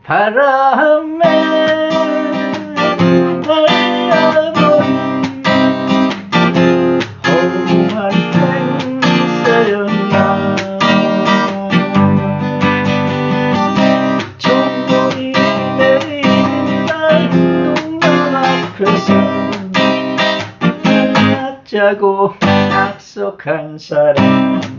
바람에 날려버린 험한 맹세였나. 천둥이 내리는 날 동전 앞에서 만나자고 약속한 사람